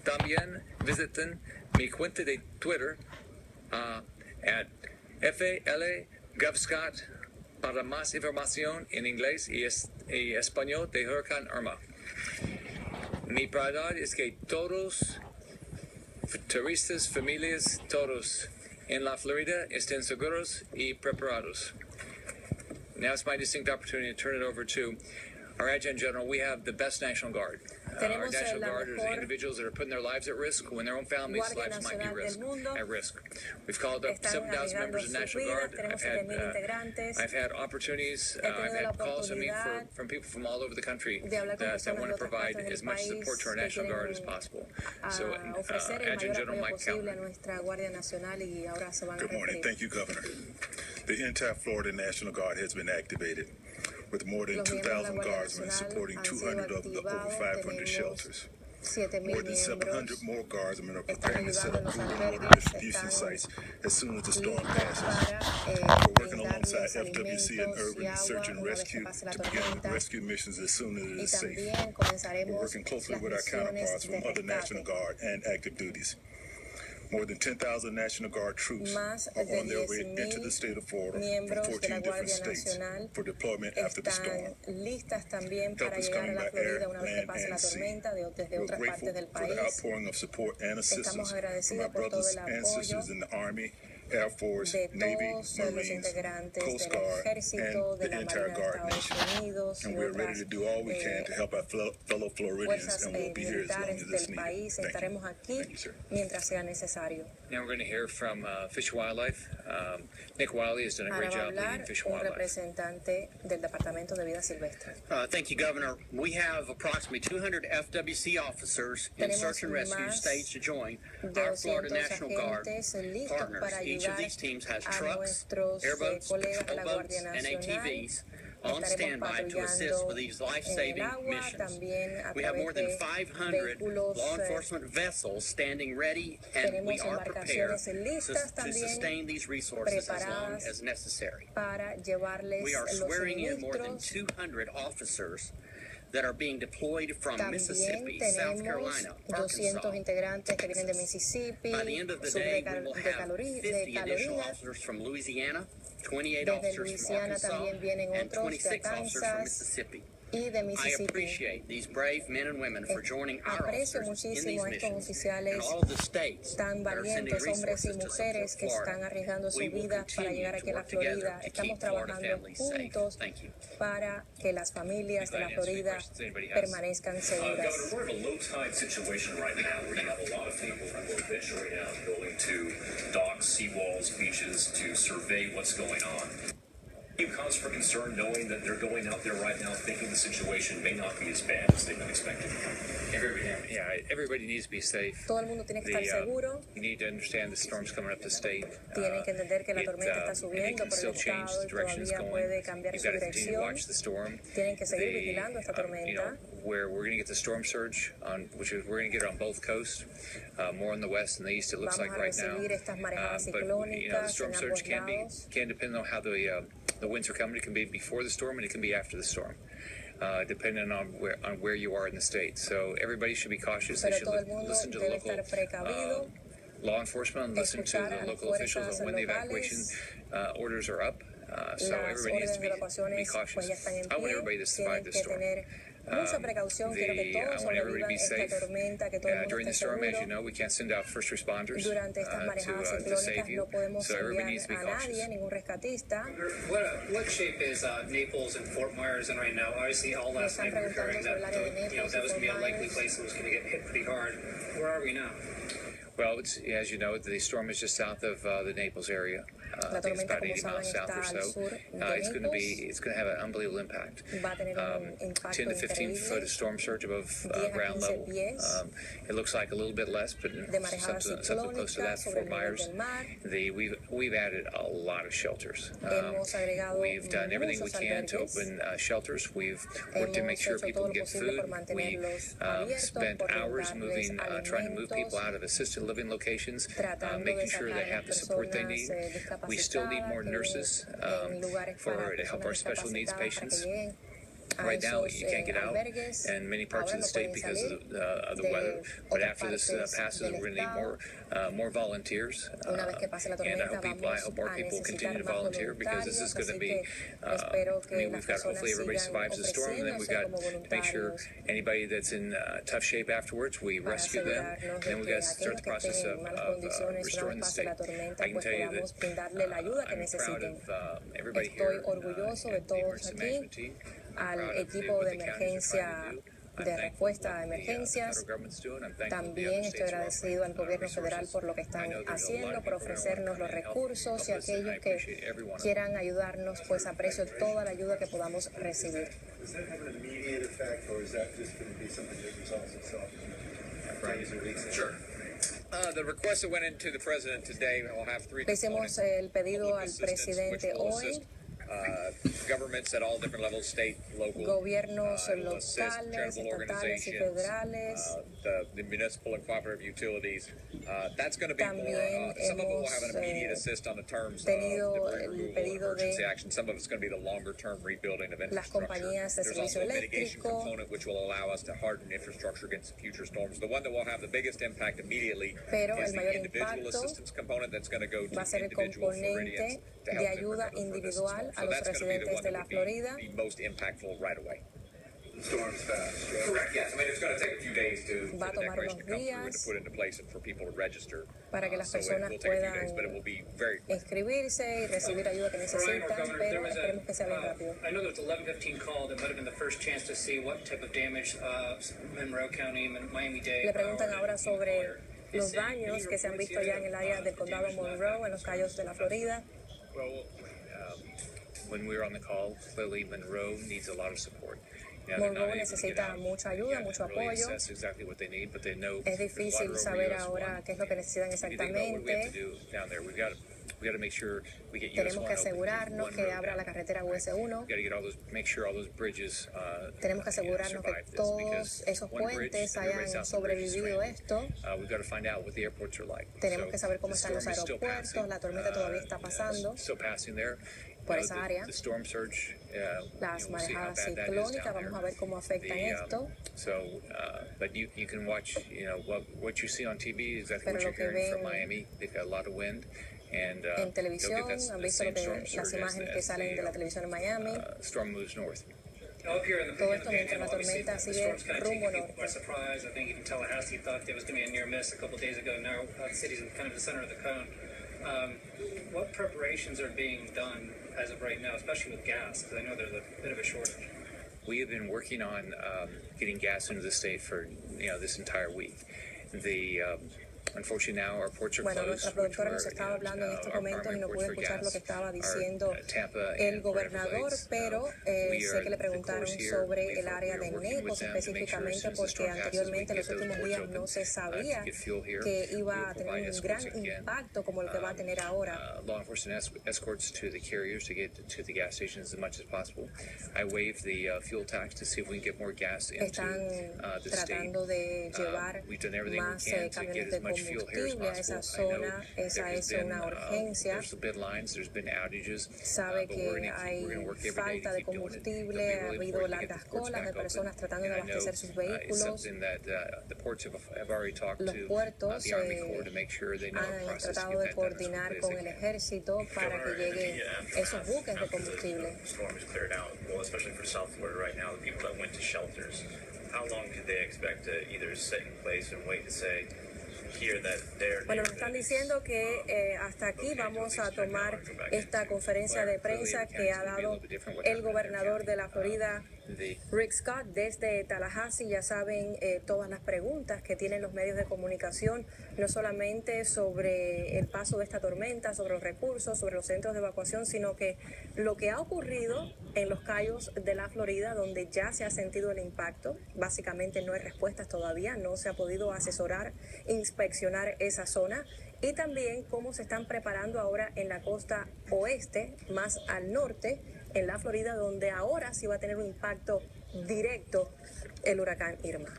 También visiten mi cuenta de Twitter at FLGovScott para más información en inglés y español de huracán Irma. Mi prioridad es que todos, turistas, familias, todos en la Florida estén seguros y preparados. Now it's my distinct opportunity to turn it over to our Adjutant General. We have the best National Guard. Our National Guard are individuals that are putting their lives at risk when their own families' lives might be at risk. We've called up 7,000 members of the National Guard. I've had opportunities, I've had calls from people from all over the country that want to provide as much support to our National Guard as possible. So, Adjutant General Mike Calvin. Good morning. Thank you, Governor. The entire Florida National Guard has been activated, with more than 2,000 guardsmen supporting 200 of the over 500 shelters. More than 700 more guardsmen are preparing to set up food and water distribution sites as soon as the storm passes. We're working alongside FWC and Urban Search and Rescue to begin rescue missions as soon as it is safe. We're working closely with our counterparts from other National Guard and active duties. More than 10,000 National Guard troops are on their way into the state of Florida from 14 different states for deployment after the storm. Help is coming by air, land, and sea. We're grateful for the outpouring of support and assistance from our brothers and sisters in the Army, Air Force, Navy, Marines, Coast Guard, and the entire Guard Nation. And we're ready to do all we can to help our fellow Floridians, and we'll be here as long as it's needed. Thank you, sir. Now we're going to hear from Fish and Wildlife. Nick Wiley has done a great job leading Fish and Wildlife. Thank you, Governor. We have approximately 200 FWC officers in search and rescue staged to join our Florida National Guard partners. Each of these teams has trucks, airboats, patrol boats, and ATVs on standby to assist with these life-saving missions. We have more than 500 law enforcement vessels standing ready, and we are prepared to sustain these resources as long as necessary. We are swearing in more than 200 officers that are being deployed from Mississippi, South Carolina, Arkansas. By the end of the day, we will have 50 additional officers from Louisiana, 28 officers from Arkansas, and 26 officers from Mississippi. I appreciate these brave men and women for joining our officers in these missions and all of the states that are sending resources to support Florida. We will continue to work together to keep Florida families safe. Thank you. Para que las familias de la Florida permanezcan seguras. Governor, we're in a low-tide situation right now. We have a lot of people from the beach right now going to docks, seawalls, beaches to survey what's going on. You cause for concern knowing that they're going out there right now thinking the situation may not be as bad as they've been expecting? Everybody needs to be safe. Todo el mundo tiene que estar seguro. You need to understand the storm's coming up the state. Tienen que entender que la tormenta está subiendo por el estado y todavía puede cambiar su dirección. Tienen que seguir vigilando esta tormenta. Where we're going to get the storm surge on, which is we're going to get it on both coasts, more on the west and the east. It looks like right now. But the storm surge can depend on how the winds are coming. It can be before the storm and it can be after the storm, depending on where you are in the state. So everybody should be cautious. They should listen to the local law enforcement and listen to the local officials on when the evacuation orders are up. So everybody needs to be cautious. I want everybody to survive this storm. Mucha precaución, quiero que todos sobrevivan esta tormenta, que todo el mundo esté seguro. Durante estas marejadas ciclónicas no podemos enviar a nadie, ningún rescatista. What shape is Naples and Fort Myers in right now? Obviously, all last night we were hearing that that was going to be a likely place that was going to get hit pretty hard. Where are we now? Well, as you know, the storm is just south of the Naples area. I think it's about 80 miles south or so. It's going to have an unbelievable impact. 10 to 15 foot of storm surge above ground level. It looks like a little bit less, but something close to that for Fort Myers. We've added a lot of shelters. We've done everything we can to open shelters. We've worked to make sure people can get food. We spent hours trying to move people out of assisted living locations, making sure they have the support they need. We still need more nurses to help our special needs patients. Right now, you can't get out in many parts of the state because of the weather. But after this passes, we're going to need more volunteers. And I hope our people continue to volunteer because this is going to be. We've got hopefully everybody survives the storm, and then we've got to make sure anybody that's in tough shape afterwards, we rescue them, and then we've got to start the process of restoring the state. I can tell you that I'm proud of everybody here, the emergency management team. Al equipo de emergencia, de respuesta a emergencias. También estoy agradecido al gobierno federal por lo que están haciendo, por ofrecernos los recursos, y aquellos que quieran ayudarnos, pues aprecio toda la ayuda que podamos recibir. Le hicimos el pedido al presidente hoy. Gobiernos locales, estatales y federales. También hemos tenido el pedido de las compañías de servicio eléctrico, pero el mayor impacto va a ser el componente de ayuda individual a los residentes de la Florida. Va a tomar unos días para que las personas puedan inscribirse y recibir ayuda que necesitan, pero esperemos que sea bien rápido. Le preguntan ahora sobre los daños que se han visto ya en el área del condado Monroe, en los Cayos de la Florida. When we were on the call, clearly Monroe needs a lot of support. Monroe necesita mucha ayuda, mucho apoyo. Es difícil saber ahora qué es lo que necesitan exactamente. Tenemos que asegurarnos que abra la carretera US1. Tenemos que asegurarnos que todos esos puentes hayan sobrevivido esto. Tenemos que saber cómo están los aeropuertos. La tormenta todavía está pasando por esa área. Las marejadas ciclónicas, vamos a ver cómo afectan esto. Pero lo que ven en televisión, han visto las imágenes que salen de la televisión en Miami. Todo esto mientras la tormenta sigue rumbo norte. What preparations are being done as of right now, especially with gas? Because I know there's a bit of a shortage. We have been working on getting gas into the state for this entire week. Unfortunately now our ports are closed. Bueno, nuestra productora nos estaba hablando en estos momentos y no pude escuchar lo que estaba diciendo el gobernador, pero sé que le preguntaron sobre el área de Naples específicamente, porque anteriormente en los últimos días no se sabía que iba a tener un gran impacto como el que va a tener ahora. Law enforcement escorts to the carriers to get to the gas stations as much as possible. I waived the fuel tax to see if we can get more gas into the state. Tratando de llevar más camiones de combustible a esa zona. Esa es una urgencia. Sabe que hay falta de combustible, ha habido largas colas de personas tratando de abastecer sus vehículos. Los puertos han tratado de coordinar con el ejército para que lleguen esos buques de combustible. Bueno, nos están diciendo que hasta aquí vamos a tomar esta conferencia de prensa que ha dado el gobernador de la Florida, Rick Scott, desde Tallahassee. Ya saben todas las preguntas que tienen los medios de comunicación, no solamente sobre el paso de esta tormenta, sobre los recursos, sobre los centros de evacuación, sino que lo que ha ocurrido en los Cayos de la Florida, donde ya se ha sentido el impacto. Básicamente no hay respuestas todavía, no se ha podido asesorar, inspeccionar esa zona, y también cómo se están preparando ahora en la costa oeste, más al norte, en la Florida, donde ahora sí va a tener un impacto directo el huracán Irma.